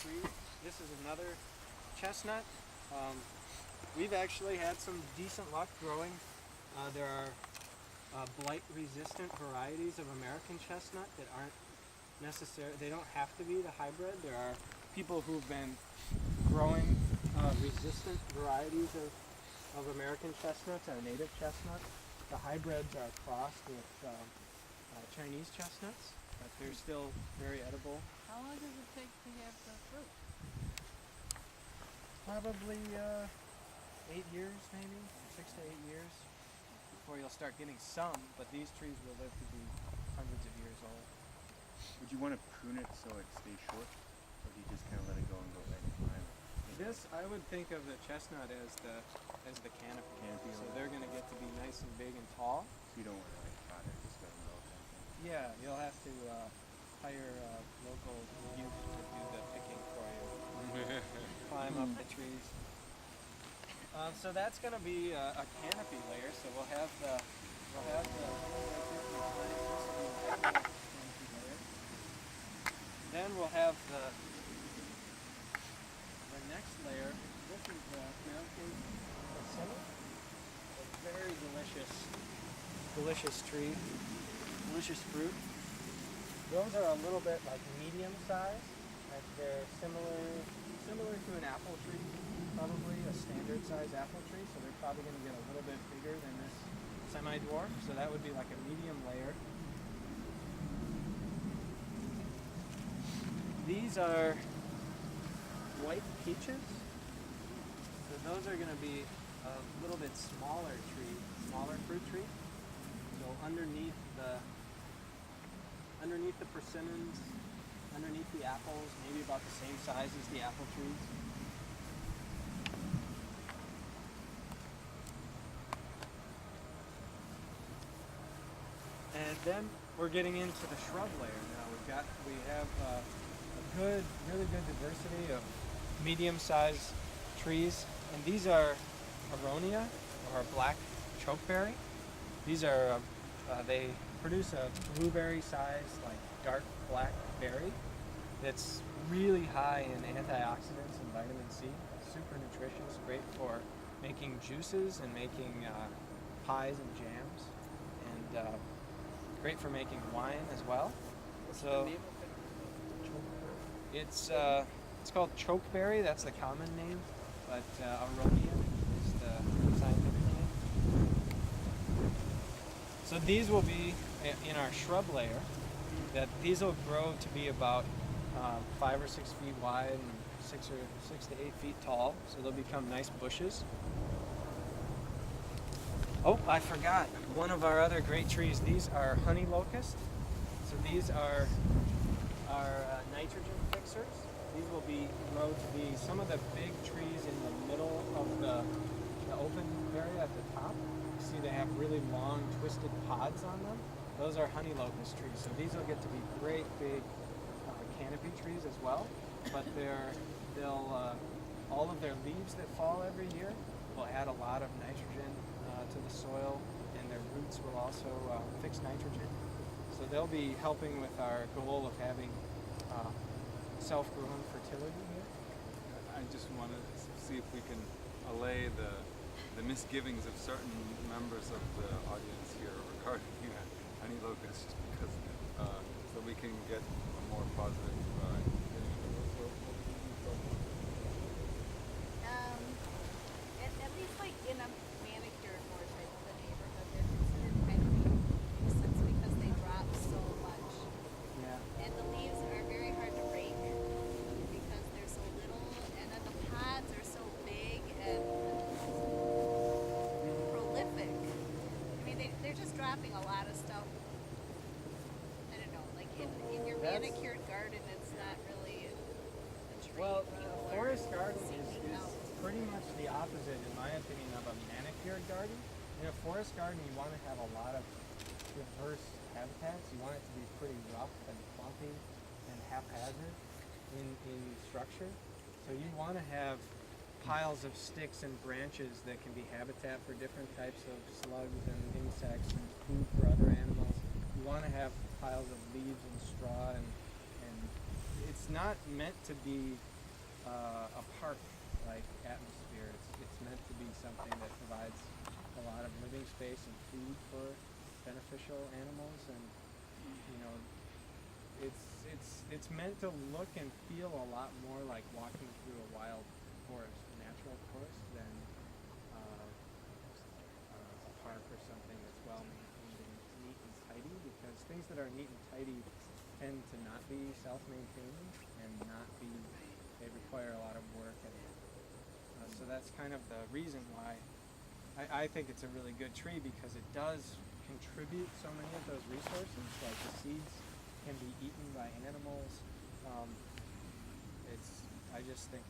trees. This is another chestnut. We've actually had some decent luck growing. There are blight-resistant varieties of American chestnut that aren't necessary. They don't have to be the hybrid. There are people who've been growing resistant varieties of American chestnuts, our native chestnuts. The hybrids are crossed with Chinese chestnuts, but they're still very edible. How long does it take to have the fruit? Probably 8 years, maybe 6 to 8 years before you'll start getting some. But these trees will live to be hundreds of years old. Would you want to prune it so it stays short, or do you just kind of let it go and go right in line? This, I would think of the chestnut as the canopy. So they're going to get to be nice and big and tall. So you don't want to like cut it, just let them go. Yeah, you'll have to hire local youth to do the picking for you. Climb up the trees. So that's going to be a canopy layer. So we'll have the then we'll have the next layer. This is the American persimmon. A very delicious tree, delicious fruit. Those are a little bit like medium size. Like they're similar to an apple tree, probably a standard size apple tree. So they're probably going to get a little bit bigger than this semi-dwarf. So that would be like a medium layer. These are white peaches. So those are going to be a little bit smaller fruit tree. So underneath the persimmons, underneath the apples, maybe about the same size as the apple trees. And then we're getting into the shrub layer now. We have really good diversity of medium-sized trees, and these are aronia or black chokeberry. These are they produce a blueberry-sized, like dark black berry that's really high in antioxidants and vitamin C. Super nutritious, great for making juices and making pies and jams, and great for making wine as well. So it's called chokeberry. That's the common name, but aronia is the scientific name. So these will be in our shrub layer. These will grow to be about 5 or 6 feet wide and 6 to 8 feet tall. So they'll become nice bushes. Oh, I forgot one of our other great trees. These are honey locust. So these are nitrogen fixers. These will grow to be some of the big trees in the middle of the open area at the top. You see they have really long twisted pods on them. Those are honey locust trees. So these will get to be great big canopy trees as well. But all of their leaves that fall every year will add a lot of nitrogen to the soil, and their roots will also fix nitrogen. So they'll be helping with our goal of having self-grown fertility here. I just want to see if we can allay the misgivings of certain members of the audience here regarding honey locust, because so we can get a more positive At least like in a manicured more type of a neighborhood, they're considered kind of nuisance because they drop so much. Yeah. And the leaves are very hard to rake because they're so little, and then the pods are so big and prolific. I mean, they're just dropping a lot of stuff. I don't know, like in your manicured garden, it's not really a tree. Well, forest garden seeking is out. pretty much the opposite, in my opinion, of a manicured garden. In a forest garden, you want to have a lot of diverse habitats. You want it to be pretty rough and clumpy and haphazard in structure. So you want to have piles of sticks and branches that can be habitat for different types of slugs and insects and food for other animals. You want to have piles of leaves and straw, and it's not meant to be a park-like atmosphere. It's meant to be something that provides a lot of living space and food for beneficial animals, and you know, it's meant to look and feel a lot more like walking through a wild forest, a natural forest, than a park or something that's well maintained and neat and tidy. Because things that are neat and tidy tend to not be self-maintaining and not be. They require a lot of work, and so that's kind of the reason why I think it's a really good tree, because it does contribute so many of those resources. Like the seeds can be eaten by animals. I just think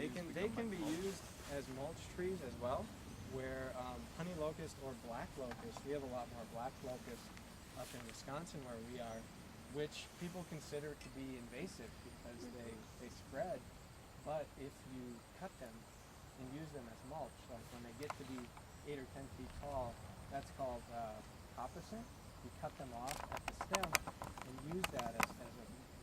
they can be used as mulch trees as well. Where honey locust or black locust, we have a lot more black locust up in Wisconsin where we are, which people consider to be invasive because they spread. But if you cut them and use them as mulch, like when they get to be 8 or 10 feet tall, that's called coppicing. You cut them off at the stem and use that as a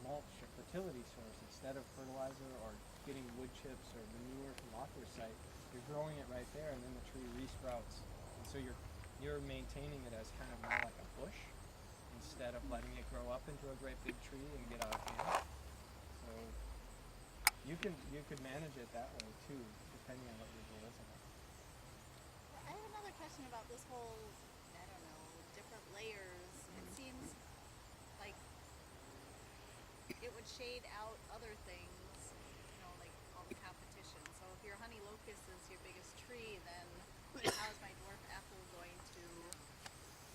mulch or fertility source instead of fertilizer or getting wood chips or manure from off your site. You're growing it right there, and then the tree resprouts. And so you're maintaining it as kind of more like a bush instead of letting it grow up into a great big tree and get out of hand. So you could manage it that way too, depending on what your goals are. I have another question about this whole, I don't know, different layers. It seems like it would shade out other things, you know, like all the competition. So if your honey locust is your biggest tree, then how is my dwarf apple going to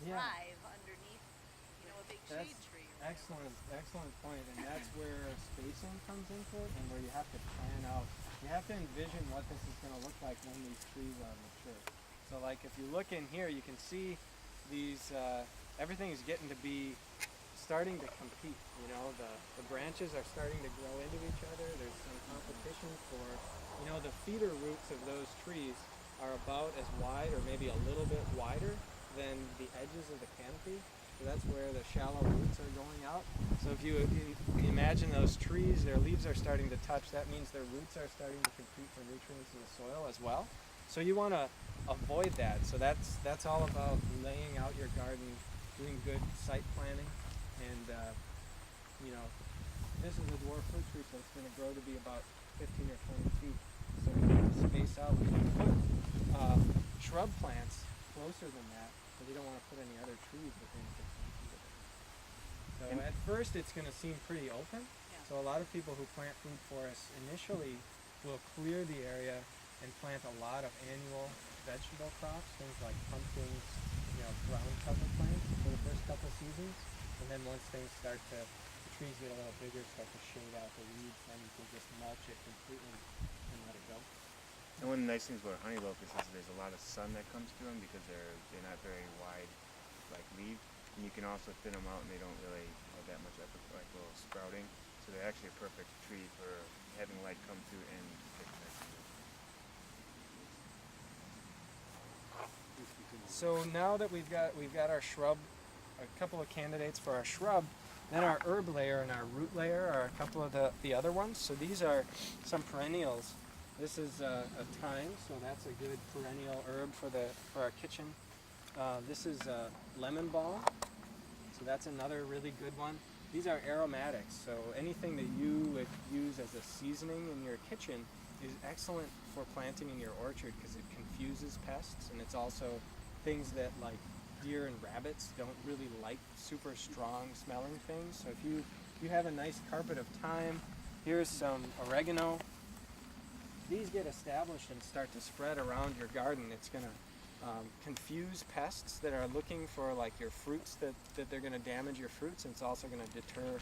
thrive underneath, you know, a big shade tree? Excellent point, and that's where spacing comes into it, and where you have to plan out. You have to envision what this is going to look like when these trees are mature. So, like if you look in here, you can see these. Everything is getting to be starting to compete. You know, the branches are starting to grow into each other. There's some competition for, you know, the feeder roots of those trees are about as wide or maybe a little bit wider than the edges of the canopy. So that's where the shallow roots are going out. So if you imagine those trees, their leaves are starting to touch, that means their roots are starting to compete for nutrients in the soil as well. So you want to avoid that. So that's all about laying out your garden, doing good site planning, and you know, this is a dwarf fruit tree, so it's going to grow to be about 15 or 20 feet. So we need to space out. We can put shrub plants closer than that, but we don't want to put any other trees within 15 feet of it. So at first it's going to seem pretty open. Yeah. So a lot of people who plant food forests initially will clear the area and plant a lot of annual vegetable crops, things like pumpkins, you know, ground cover plants for the first couple seasons. And then once things start to, the trees get a little bigger, start to shade out the weeds, then you can just mulch it completely and let it go. And one of the nice things about honey locusts is there's a lot of sun that comes to them because they're not very wide, like leaf. And you can also thin them out, and they don't really have that much like little sprouting. So they're actually a perfect tree for having light come through and get connected. So now that we've got our shrub, a couple of candidates for our shrub, then our herb layer and our root layer are a couple of the other ones. So these are some perennials. This is a thyme, so that's a good perennial herb for our kitchen. This is lemon balm, so that's another really good one. These are aromatics, so anything that you would use as a seasoning in your kitchen is excellent for planting in your orchard because it confuses pests, and it's also things that like deer and rabbits don't really like super strong smelling things. So if you have a nice carpet of thyme, here's some oregano. These get established and start to spread around your garden. It's going to confuse pests that are looking for like your fruits, that they're going to damage your fruits, and it's also going to deter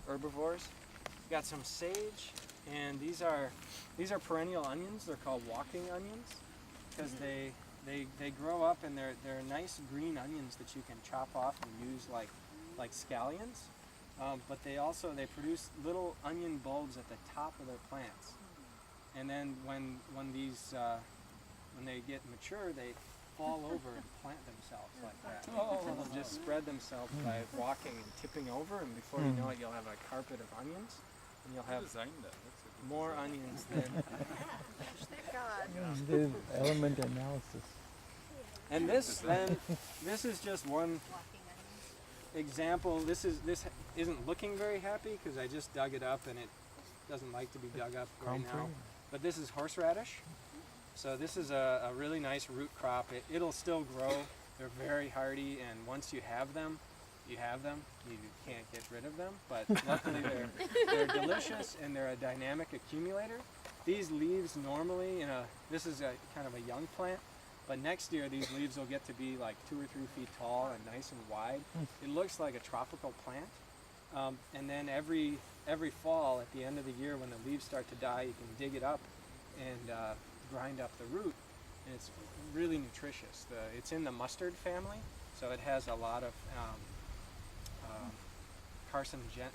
herbivores. Got some sage, and these are perennial onions. They're called walking onions because they grow up, and they're nice green onions that you can chop off and use like scallions. But they produce little onion bulbs at the top of their plants. And then when they get mature, they fall over and plant themselves like that. So they'll just spread themselves by walking and tipping over, and before you know it, you'll have a carpet of onions. and you'll Who have designed that? That's a good more design. onions than. Gosh, thank God. Did element analysis. And this is just one Walking onions. example. This isn't looking very happy because I just dug it up and it doesn't like to be dug up right now. Comfrey. But this is horseradish. So this is a really nice root crop. It'll still grow. They're very hardy, and once you have them, you have them. You can't get rid of them. But luckily they're delicious, and they're a dynamic accumulator. These leaves normally this is a kind of a young plant, but next year these leaves will get to be like 2 or 3 feet tall and nice and wide. It looks like a tropical plant. And then every fall, at the end of the year, when the leaves start to die, you can dig it up and grind up the root, and it's really nutritious. It's in the mustard family, so it has a lot of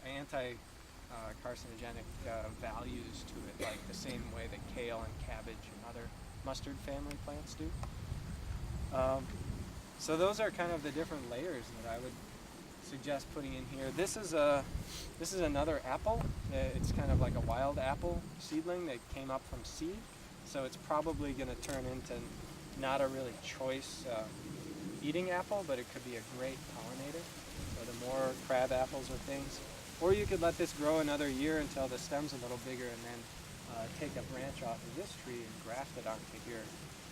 anti-carcinogenic values to it, like the same way that kale and cabbage and other mustard family plants do. So those are kind of the different layers that I would suggest putting in here. This is another apple. It's kind of like a wild apple seedling that came up from seed. So it's probably going to turn into not a really choice eating apple, but it could be a great pollinator. So the more crab apples or things. Or you could let this grow another year until the stem's a little bigger, and then take a branch off of this tree and graft it onto here.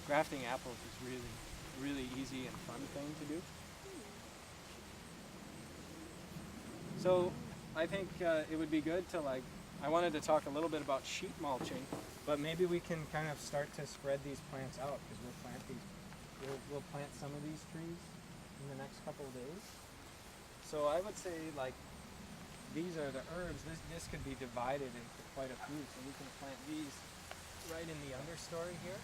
Grafting apples is really, really easy and fun thing to do. So I think it would be good to I wanted to talk a little bit about sheet mulching, but maybe we can kind of start to spread these plants out, because we'll plant some of these trees in the next couple of days. So I would say these are the herbs. This could be divided into quite a few, so we can plant these right in the understory here.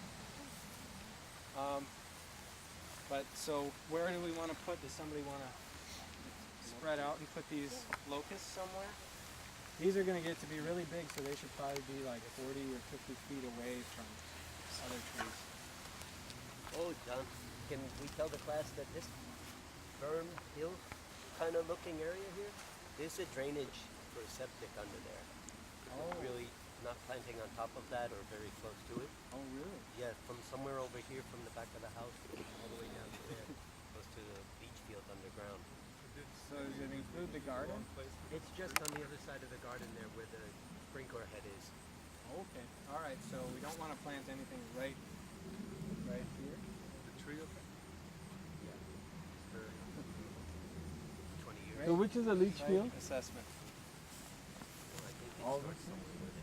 But so where do we want to put? Does somebody want to spread out and put these locusts somewhere? These are going to get to be really big, so they should probably be like 40 or 50 feet away from other trees. Oh, John, can we tell the class that this berm hill kind of looking area here, there's a drainage for a septic under there. Oh. Really not planting on top of that or very close to it. Oh, really? Yeah, from somewhere over here from the back of the house all the way down to there, close to the beach field underground. So does it include the garden? It's just on the other side of the garden there where the sprinkler head is. Okay. All right. So we don't want to plant anything right here. The tree up there? For 20 years. Right. So which is the leach Site field? assessment. So I think it's All north this? somewhere where